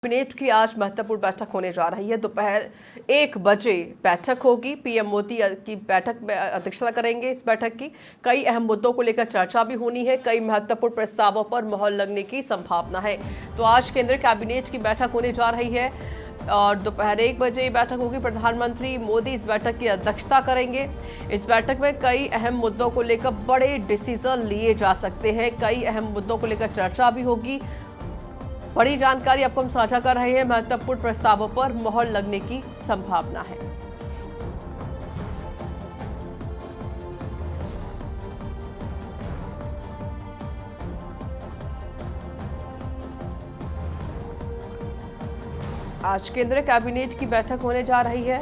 Cabinet की आज महत्वपूर्ण बैठक होने जा रही है। दोपहर 1 बजे बैठक होगी। पीएम मोदी की बैठक में अध्यक्षता करेंगे। इस बैठक की कई अहम मुद्दों को लेकर चर्चा भी होनी है। कई महत्वपूर्ण प्रस्तावों पर मोहर लगने की संभावना है। तो आज केंद्रीय कैबिनेट की बैठक होने जा रही है और दोपहर 1 बजे बैठक होगी। प्रधानमंत्री मोदी इस बैठक की अध्यक्षता करेंगे। इस बैठक में कई अहम मुद्दों को लेकर बड़े डिसीजन लिए जा सकते हैं। कई अहम मुद्दों को लेकर चर्चा भी होगी। बड़ी जानकारी आपको हम साझा कर रहे हैं। महत्वपूर्ण प्रस्तावों पर मोहर लगने की संभावना है। आज केंद्रीय कैबिनेट की बैठक होने जा रही है।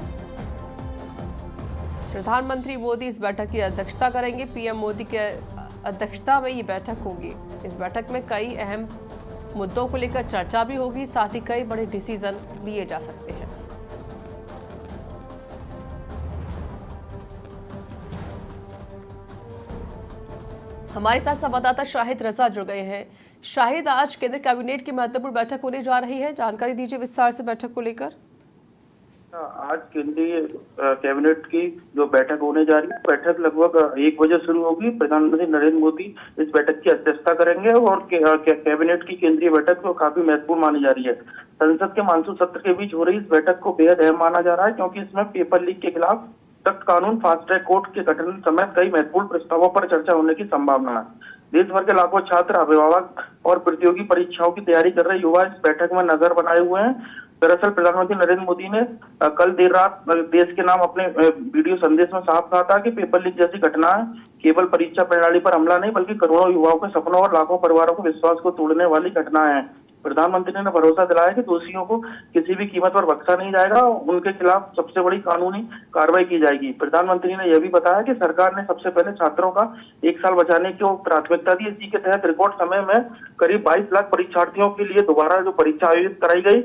प्रधानमंत्री मोदी इस बैठक की अध्यक्षता करेंगे। पीएम मोदी के अध्यक्षता में ये बैठक होगी। इस बैठक में कई अहम मुद्दों को लेकर चर्चा भी होगी। साथ ही कई बड़े डिसीजन लिए जा सकते हैं। हमारे साथ संवाददाता शाहिद रजा जुड़ गए हैं। शाहिद, आज केंद्रीय कैबिनेट की महत्वपूर्ण बैठक होने जा रही है। जानकारी दीजिए विस्तार से बैठक को लेकर। आज केंद्रीय कैबिनेट की जो बैठक होने जा रही है, बैठक लगभग 1 बजे शुरू होगी। प्रधानमंत्री नरेंद्र मोदी इस बैठक की अध्यक्षता करेंगे और कैबिनेट की केंद्रीय बैठक तो काफी महत्वपूर्ण मानी जा रही है। संसद के मानसून सत्र के बीच हो रही इस बैठक को बेहद अहम माना जा रहा है, क्योंकि इसमें पेपर लीक के खिलाफ सख्त कानून, फास्ट ट्रैक कोर्ट के गठन समेत कई महत्वपूर्ण प्रस्तावों पर चर्चा होने की संभावना है। देश भर के लाखों छात्र, अभिभावक और प्रतियोगी परीक्षाओं की तैयारी कर रहे युवा इस बैठक में नजर बनाए हुए हैं। दरअसल प्रधानमंत्री नरेंद्र मोदी ने कल देर रात देश के नाम अपने वीडियो संदेश में साफ कहा था कि पेपर लीक जैसी घटना केवल परीक्षा प्रणाली पर हमला नहीं, बल्कि करोड़ों युवाओं के सपनों और लाखों परिवारों के विश्वास को तोड़ने वाली घटना है। प्रधानमंत्री ने भरोसा दिलाया कि दोषियों को किसी भी कीमत पर बख्शा नहीं जाएगा। उनके खिलाफ सबसे बड़ी कानूनी कार्रवाई की जाएगी। प्रधानमंत्री ने यह भी बताया कि सरकार ने सबसे पहले छात्रों का 1 साल बचाने को प्राथमिकता दी। इसी के तहत रिकॉर्ड समय में करीब 22 लाख परीक्षार्थियों के लिए दोबारा जो परीक्षा आयोजित कराई गई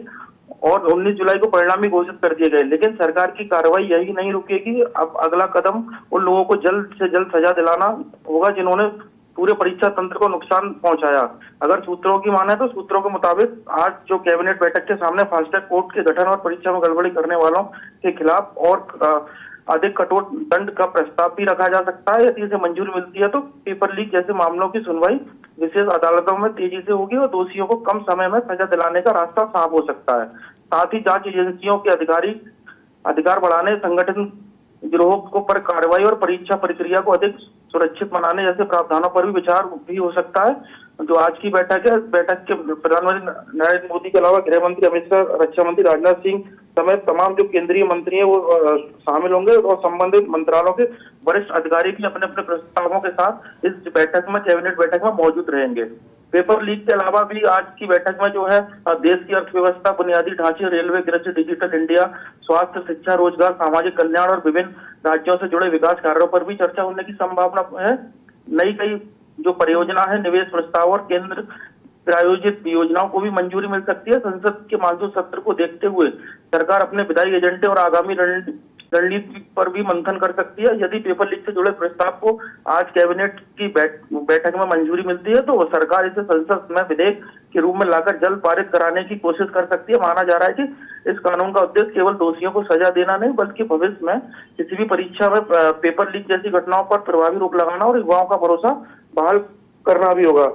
और 19 जुलाई को परिणाम भी घोषित कर दिए गए। लेकिन सरकार की कार्रवाई यही नहीं रुकेगी। अब अगला कदम उन लोगों को जल्द से जल्द सजा दिलाना होगा जिन्होंने पूरे परीक्षा तंत्र को नुकसान पहुंचाया। अगर सूत्रों की माने तो सूत्रों के मुताबिक आज जो कैबिनेट बैठक के सामने फास्ट ट्रैक कोर्ट के गठन और परीक्षा में गड़बड़ी करने वालों के खिलाफ और अधिक कठोर दंड का प्रस्ताव भी रखा जा सकता है। यदि इसे मंजूरी मिलती है तो पेपर लीक जैसे मामलों की सुनवाई विशेष अदालतों में तेजी से होगी और दोषियों को कम समय में सजा दिलाने का रास्ता साफ हो सकता है। साथ ही जांच एजेंसियों के अधिकार बढ़ाने, संगठन गिरोह पर कार्रवाई और परीक्षा प्रक्रिया को अधिक सुरक्षित बनाने जैसे प्रावधानों पर भी विचार भी हो सकता है। जो आज की बैठक है, बैठक के प्रधानमंत्री नरेंद्र मोदी के अलावा गृह मंत्री अमित शाह, रक्षा मंत्री राजनाथ सिंह समेत तमाम जो केंद्रीय मंत्री हैं वो शामिल होंगे और संबंधित मंत्रालयों के वरिष्ठ अधिकारी भी अपने अपने प्रस्तावों के साथ इस बैठक में, कैबिनेट बैठक में मौजूद रहेंगे। पेपर लीक के अलावा भी आज की बैठक में जो है देश की अर्थव्यवस्था, बुनियादी ढांचे, रेलवे, कृषि, डिजिटल इंडिया, स्वास्थ्य, शिक्षा, रोजगार, सामाजिक कल्याण और विभिन्न राज्यों से जुड़े विकास कार्यों पर भी चर्चा होने की संभावना है। कई जो परियोजना है, निवेश प्रस्ताव और केंद्र प्रायोजित योजनाओं को भी मंजूरी मिल सकती है। संसद के मानसून सत्र को देखते हुए सरकार अपने विधायी एजेंडे और आगामी रणनीति पर भी मंथन कर सकती है। यदि पेपर लीक से जुड़े प्रस्ताव को आज कैबिनेट की बैठक में मंजूरी मिलती है तो सरकार इसे संसद में विधेयक के रूप में लाकर जल्द पारित कराने की कोशिश कर सकती है। माना जा रहा है कि इस कानून का उद्देश्य केवल दोषियों को सजा देना नहीं, बल्कि भविष्य में किसी भी परीक्षा में पेपर लीक जैसी घटनाओं पर प्रभावी रोक लगाना और युवाओं का भरोसा बहाल करना भी होगा।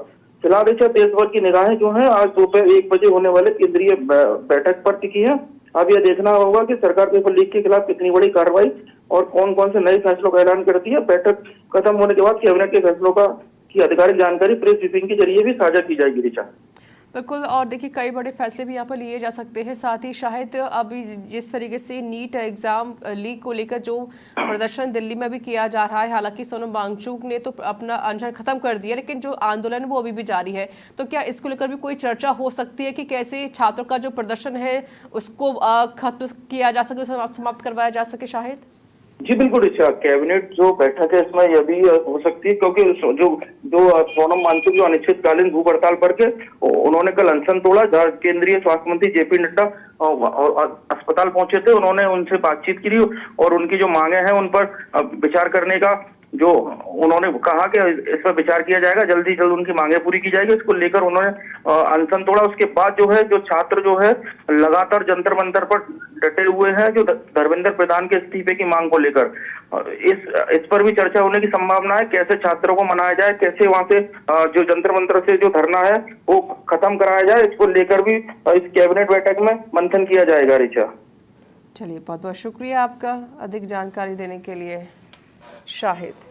फिलहाल देश भर की निगाहें जो है आज दोपहर 1 बजे होने वाले केंद्रीय बैठक पर टिकी है। अब यह देखना होगा कि सरकार पेपर लीक के खिलाफ कितनी बड़ी कार्रवाई और कौन कौन से नए फैसलों का ऐलान करती है। बैठक खत्म होने के बाद कैबिनेट के फैसलों की आधिकारिक जानकारी प्रेस ब्रीफिंग के जरिए भी साझा की जाएगी। रिचा, बिल्कुल। और देखिए कई बड़े फैसले भी यहाँ पर लिए जा सकते हैं। साथ ही शायद अभी जिस तरीके से नीट एग्जाम लीक को लेकर जो प्रदर्शन दिल्ली में भी किया जा रहा है, हालांकि सोनम वांगचुक ने तो अपना अनशन खत्म कर दिया, लेकिन जो आंदोलन वो अभी भी जारी है। तो क्या इसको लेकर भी कोई चर्चा हो सकती है कि कैसे छात्रों का जो प्रदर्शन है उसको खत्म किया जा सके, उसे समाप्त करवाया जा सके? शायद जी बिल्कुल। अच्छा, कैबिनेट जो बैठक है इसमें यह भी हो सकती है, क्योंकि जो सोनम वांगचुक जो अनिश्चितकालीन भूख हड़ताल पर के उन्होंने कल अनशन तोड़ा। केंद्रीय स्वास्थ्य मंत्री जेपी नड्डा अस्पताल पहुंचे थे, उन्होंने उनसे बातचीत की और उनकी जो मांगे हैं उन पर विचार करने का जो उन्होंने कहा कि इस पर विचार किया जाएगा, जल्दी जल्द उनकी मांगे पूरी की जाएगी, इसको लेकर उन्होंने अनशन तोड़ा। उसके बाद जो है, जो छात्र जो है लगातार जंतर मंतर पर डटे हुए हैं, जो धर्मेंद्र प्रधान के इस्तीफे की मांग को लेकर। इस पर भी चर्चा होने की संभावना है, कैसे छात्रों को मनाया जाए, कैसे वहां से जो जंतर मंतर से जो धरना है वो खत्म कराया जाए, इसको लेकर भी इस कैबिनेट बैठक में मंथन किया जाएगा। ऋचा, चलिए, बहुत बहुत शुक्रिया आपका अधिक जानकारी देने के लिए शाहिद।